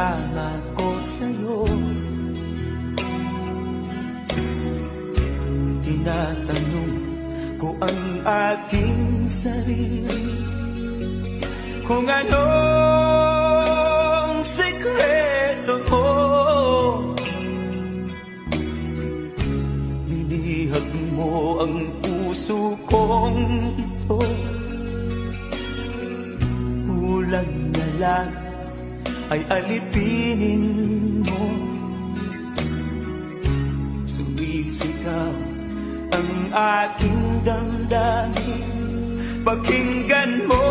nangako sa'yo. Tinatanong ko ang aking sarili kung anong sekreto ko. Binihag mo ang puso kong ito, kulang na lang ay alipinin mo. Sumisigaw ang aking damdamin, pakinggan mo